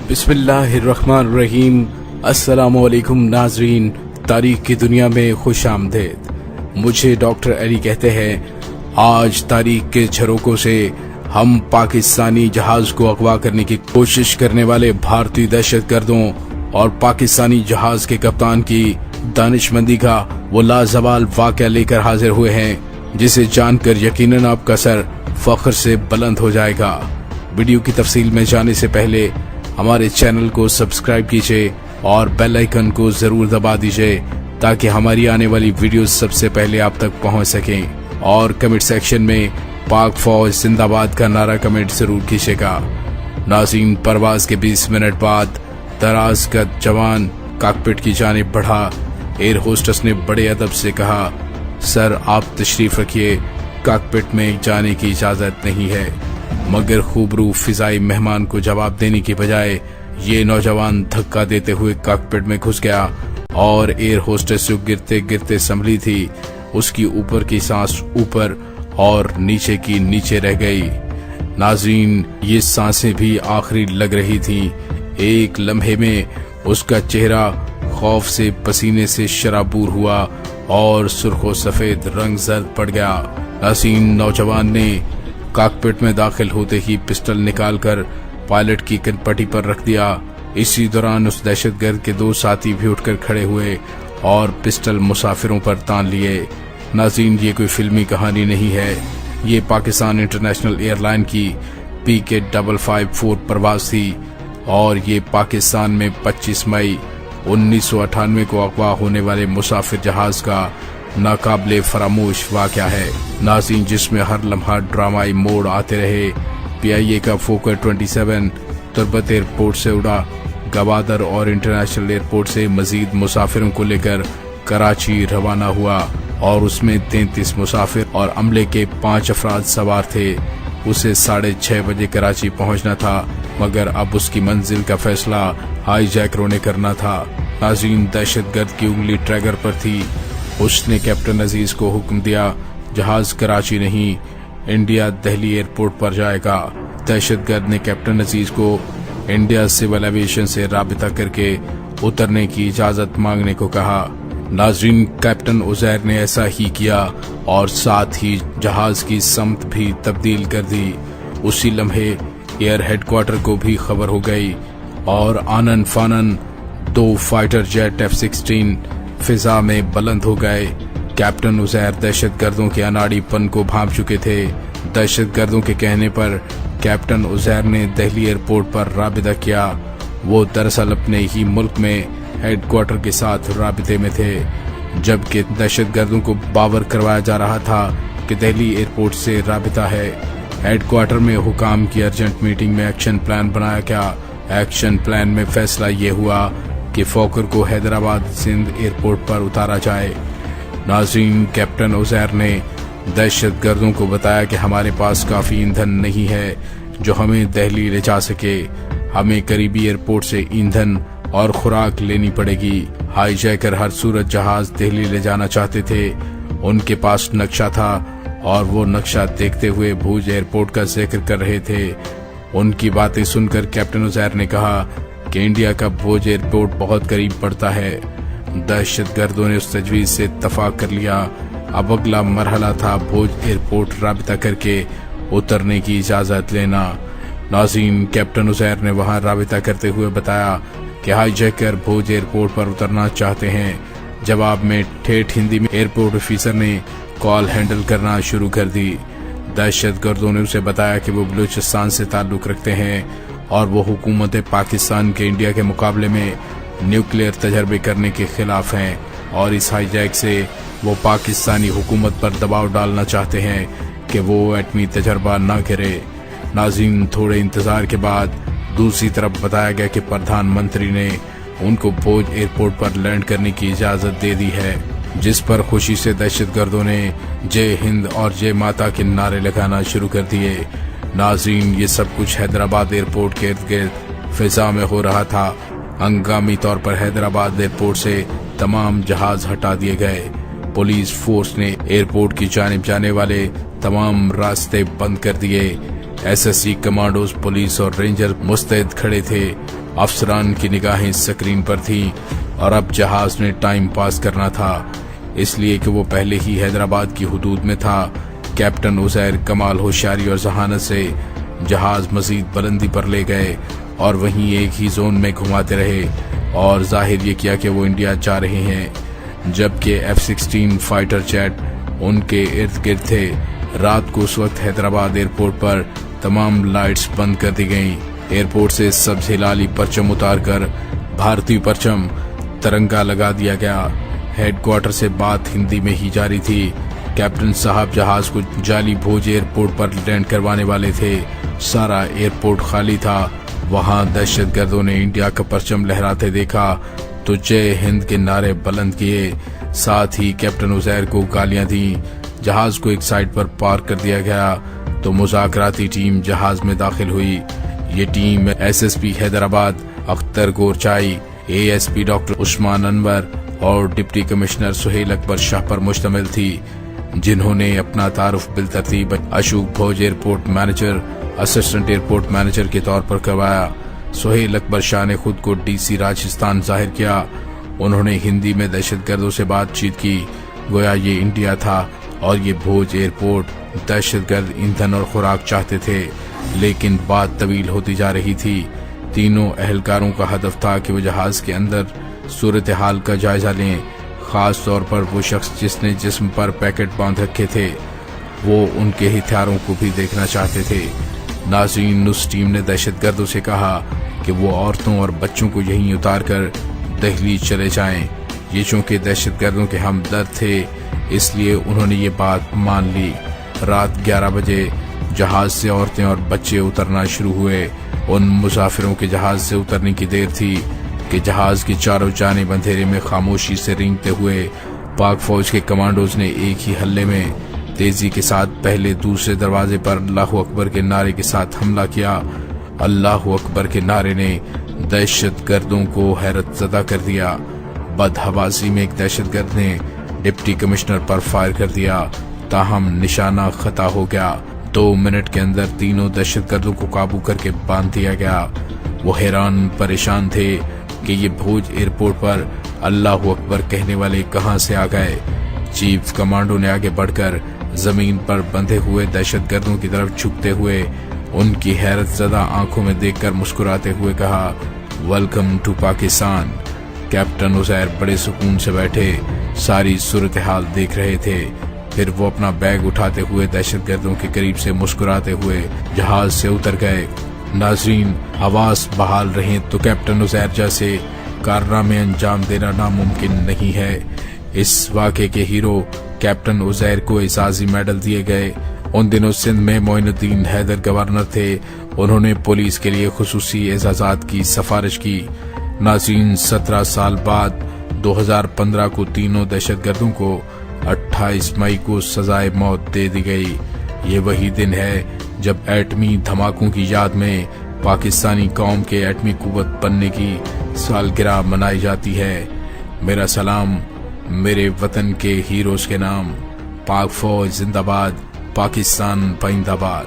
بسم اللہ الرحمن الرحیم۔ السلام علیکم ناظرین، تاریخ کی دنیا میں خوش آمدید۔ مجھے ڈاکٹر علی کہتے ہیں۔ آج تاریخ کے جھروکوں سے ہم پاکستانی جہاز کو اغوا کرنے کی کوشش کرنے والے بھارتی دہشت گردوں اور پاکستانی جہاز کے کپتان کی دانشمندی کا وہ لازوال واقعہ لے کر حاضر ہوئے ہیں، جسے جان کر یقیناً آپ کا سر فخر سے بلند ہو جائے گا۔ ویڈیو کی تفصیل میں جانے سے پہلے ہمارے چینل کو سبسکرائب کیجئے اور بیل آئیکن کو ضرور دبا دیجئے تاکہ ہماری آنے والی ویڈیوز سب سے پہلے آپ تک پہنچ سکیں، اور کمنٹ سیکشن میں پاک فوج زندہ باد کا نعرہ کمنٹ ضرور کیجئے گا۔ ناظرین، پرواز کے 20 منٹ بعد دراز کا جوان کاکپٹ کی جانب بڑھا۔ ایئر ہوسٹس نے بڑے ادب سے کہا، سر آپ تشریف رکھیے، کاکپٹ میں جانے کی اجازت نہیں ہے۔ مگر خوبرو فضائی مہمان کو جواب دینے کی بجائے یہ نوجوان دھکا دیتے ہوئے کاکپٹ میں گھس گیا، اور ایئر ہوسٹس جو گرتے گرتے سنبھلی تھی، اس کی اوپر کی سانس اوپر اور نیچے کی نیچے رہ گئی۔ ناظرین، یہ سانسیں بھی آخری لگ رہی تھیں۔ ایک لمحے میں اس کا چہرہ خوف سے پسینے سے شرابور ہوا اور سرخ و سفید رنگ زرد پڑ گیا۔ ناظرین، نوجوان نے کاکپٹ میں داخل ہوتے ہی پسٹل نکال کر پائلٹ کی کن پٹی پر رکھ دیا۔ اسی دوران اس دہشت گرد کے 2 ساتھی بھی اٹھ کر کھڑے ہوئے اور پسٹل مسافروں پر تان لیے۔ ناظرین، یہ کوئی فلمی کہانی نہیں ہے، یہ پاکستان انٹرنیشنل ایئر لائن کی PK 554 پرواز تھی، اور یہ پاکستان میں 25 مئی 1998 کو اغوا ہونے والے مسافر جہاز کا ناقابل فراموش واقعہ ہے۔ ناظرین، جس میں ہر لمحہ ڈرامائی موڑ آتے رہے۔ PIA کا فوکر 27 تربت ایئرپورٹ سے اڑا، گوادر اور انٹرنیشنل ایئرپورٹ سے مزید مسافروں کو لے کر کراچی روانہ ہوا، اور اس میں 33 مسافر اور عملے کے 5 افراد سوار تھے۔ اسے 6:30 بجے کراچی پہنچنا تھا، مگر اب اس کی منزل کا فیصلہ ہائی جیکروں نے کرنا تھا۔ ناظرین، دہشت گرد کی انگلی ٹریگر پر تھی۔ اس نے کیپٹن عزیز کو حکم دیا، جہاز کراچی نہیں، انڈیا دہلی ایئرپورٹ پر جائے گا۔ دہشت گرد نے کیپٹن عزیز کو انڈیا سول ایویشن سے رابطہ کر کے اترنے کی اجازت مانگنے کو کہا۔ ناظرین، کیپٹن عزیر نے ایسا ہی کیا، اور ساتھ ہی جہاز کی سمت بھی تبدیل کر دی۔ اسی لمحے ایئر ہیڈ کوارٹر کو بھی خبر ہو گئی، اور آنن فانن 2 فائٹر جیٹ F-16 فضا میں بلند ہو گئے۔ کیپٹن عزیر دہشت گردوں کے اناڑی پن کو بھانپ چکے تھے۔ دہشت گردوں کے کہنے پر کیپٹن عزیر نے دہلی ایئرپورٹ پر رابطہ کیا۔ وہ دراصل اپنے ہی ملک میں ہیڈ کوارٹر کے ساتھ رابطے میں تھے، جبکہ دہشت گردوں کو باور کروایا جا رہا تھا کہ دہلی ایئرپورٹ سے رابطہ ہے۔ ہیڈ کوارٹر میں حکام کی ارجنٹ میٹنگ میں ایکشن پلان بنایا گیا۔ ایکشن پلان میں فیصلہ یہ ہوا کہ فوکر کو حیدرآباد سندھ ایئرپورٹ پر اتارا جائے۔ ناظرین، کیپٹن عزیر نے دہشت گردوں کو بتایا کہ ہمارے پاس کافی ایندھن نہیں ہے جو ہمیں دہلی لے جا سکے، ہمیں قریبی ایئرپورٹ سے ایندھن اور خوراک لینی پڑے گی۔ ہائی جیکر ہر صورت جہاز دہلی لے جانا چاہتے تھے۔ ان کے پاس نقشہ تھا، اور وہ نقشہ دیکھتے ہوئے بھوج ایئرپورٹ کا ذکر کر رہے تھے۔ ان کی باتیں سن کر کیپٹن عزیر نے کہا کہ انڈیا کا بھوج ایئرپورٹ بہت قریب پڑتا ہے۔ دہشت گردوں نے اس تجویز سے اتفاق کر لیا۔ اب اگلا مرحلہ تھا بھوج ایئرپورٹ رابطہ کر کے اترنے کی اجازت لینا۔ ناظرین، کیپٹن عزیر نے وہاں رابطہ کرتے ہوئے بتایا کہ ہائی جیکر بھوج ایئرپورٹ پر اترنا چاہتے ہیں۔ جواب میں ٹھیٹھ ہندی میں ایئرپورٹ آفیسر نے کال ہینڈل کرنا شروع کر دی۔ دہشت گردوں نے اسے بتایا کہ وہ بلوچستان سے تعلق رکھتے ہیں، اور وہ حکومت پاکستان کے انڈیا کے مقابلے میں نیوکلیئر تجربے کرنے کے خلاف ہیں، اور اس ہائی جیک سے وہ پاکستانی حکومت پر دباؤ ڈالنا چاہتے ہیں کہ وہ ایٹمی تجربہ نہ کرے۔ ناظرین، تھوڑے انتظار کے بعد دوسری طرف بتایا گیا کہ پردھان منتری نے ان کو بھوج ایئرپورٹ پر لینڈ کرنے کی اجازت دے دی ہے، جس پر خوشی سے دہشت گردوں نے جے ہند اور جے ماتا کے نعرے لگانا شروع کر دیے۔ ناظرین، یہ سب کچھ حیدرآباد ایئرپورٹ کے ارد گرد فضا میں ہو رہا تھا۔ ہنگامی طور پر حیدرآباد ایئرپورٹ سے تمام جہاز ہٹا دیے گئے۔ پولیس فورس نے ایئرپورٹ کی جانب جانے والے تمام راستے بند کر دیے۔ SSC کمانڈوز، پولیس اور رینجر مستعد کھڑے تھے، افسران کی نگاہیں سکرین پر تھیں اور اب جہاز نے ٹائم پاس کرنا تھا، اس لیے کہ وہ پہلے ہی حیدرآباد کی حدود میں تھا۔ کیپٹن عزیر کمال ہوشیاری اور ذہانت سے جہاز مزید بلندی پر لے گئے اور وہیں ایک ہی زون میں گھماتے رہے اور ظاہر یہ کیا کہ وہ انڈیا جا رہے ہیں، جبکہ F-16 فائٹر جیٹ ان کے ارد گرد تھے۔ رات کو اس وقت حیدرآباد ایئرپورٹ پر تمام لائٹس بند کر دی گئیں۔ ایئرپورٹ سے سبز ہلالی پرچم اتار کر بھارتی پرچم ترنگا لگا دیا گیا۔ ہیڈ کوارٹر سے بات ہندی میں ہی جاری تھی۔ کیپٹن صاحب جہاز کو جالی بھوج ایئرپورٹ پر لینڈ کروانے والے تھے۔ سارا ایئرپورٹ خالی تھا۔ وہاں دہشت گردوں نے انڈیا کا پرچم لہراتے دیکھا تو جے ہند کے نعرے بلند کیے، ساتھ ہی کیپٹن عزیر کو گالیاں دیں۔ جہاز کو ایک سائٹ پر پارک کر دیا گیا تو مذاکراتی ٹیم جہاز میں داخل ہوئی۔ یہ team SSP Hyderabad Akhtar Gorchani, ASP doctor Usman Anwar اور ڈپٹی کمشنر سہیل اکبر شاہ پر مشتمل تھی، جنہوں نے اپنا تعارف بالترتیب Ashok Bhoj airport manager, assistant airport manager کے طور پر کروایا۔ سہیل اکبر شاہ نے خود کو DC راجستھان ظاہر کیا۔ انہوں نے ہندی میں دہشت گردوں سے بات چیت کی، گویا یہ انڈیا تھا اور یہ بھوج ایئرپورٹ۔ دہشت گرد ایندھن اور خوراک چاہتے تھے، لیکن بات طویل ہوتی جا رہی تھی۔ تینوں اہلکاروں کا ہدف تھا کہ وہ جہاز کے اندر صورتحال کا جائزہ لیں، خاص طور پر وہ شخص جس نے جسم پر پیکٹ باندھ رکھے تھے، وہ ان کے ہتھیاروں کو بھی دیکھنا چاہتے تھے۔ ناظرین، اس ٹیم نے دہشت گردوں سے کہا کہ وہ عورتوں اور بچوں کو یہیں اتار کر دہلی چلے جائیں۔ یہ چونکہ دہشت گردوں کے ہمدرد تھے، اس لیے انہوں نے یہ بات مان لی۔ رات 11 بجے جہاز سے عورتیں اور بچے اترنا شروع ہوئے۔ ان مسافروں کے جہاز سے اترنے کی دیر تھی کہ جہاز کی چاروں جانب اندھیرے میں خاموشی سے رینگتے ہوئے پاک فوج کے کمانڈوز نے ایک ہی حلے میں تیزی کے ساتھ پہلے دوسرے دروازے پر اللہ اکبر کے نعرے کے ساتھ حملہ کیا۔ اللہ اکبر کے نعرے نے دہشت گردوں کو حیرت زدہ کر دیا۔ بدحواسی میں ایک دہشت گرد نے ڈپٹی کمشنر پر فائر کر دیا، تاہم نشانہ خطا ہو گیا۔ 2 منٹ کے اندر تینوں دہشت گردوں کو قابو کر کے باندھ دیا گیا۔ وہ حیران پریشان تھے کہ یہ بھوج ایئرپورٹ پر اللہ اکبر کہنے والے کہاں سے آ گئے۔ چیف کمانڈو نے آگے بڑھ کر زمین پر بندھے ہوئے دہشت گردوں کی طرف جھکتے ہوئے ان کی حیرت زدہ آنکھوں میں دیکھ کر مسکراتے ہوئے کہا، welcome to Pakistan. Captain Uzair بڑے سکون سے بیٹھے ساری صورتحال دیکھ رہے تھے۔ پھر وہ اپنا بیگ اٹھاتے ہوئے دہشت گردوں کے قریب سے مسکراتے ہوئے جہاز سے اتر گئے۔ ناظرین، حواس بحال رہیں تو کیپٹن عزیر جیسے کارنامے انجام دینا ناممکن نہیں ہے۔ اس واقعے کے ہیرو کیپٹن عزیر کو اعزازی میڈل دیے گئے۔ ان دنوں سندھ میں معین الدین حیدر گورنر تھے۔ انہوں نے پولیس کے لیے خصوصی اعزازات کی سفارش کی۔ ناظرین، 17 سال بعد 2015 کو تینوں دہشت گردوں کو 28 مئی کو سزائے موت دے دی گئی۔ یہ وہی دن ہے جب ایٹمی دھماکوں کی یاد میں پاکستانی قوم کے ایٹمی قوت بننے کی سالگرہ منائی جاتی ہے۔ میرا سلام میرے وطن کے ہیروز کے نام۔ پاک فوج زندہ باد، پاکستان پائندہ باد۔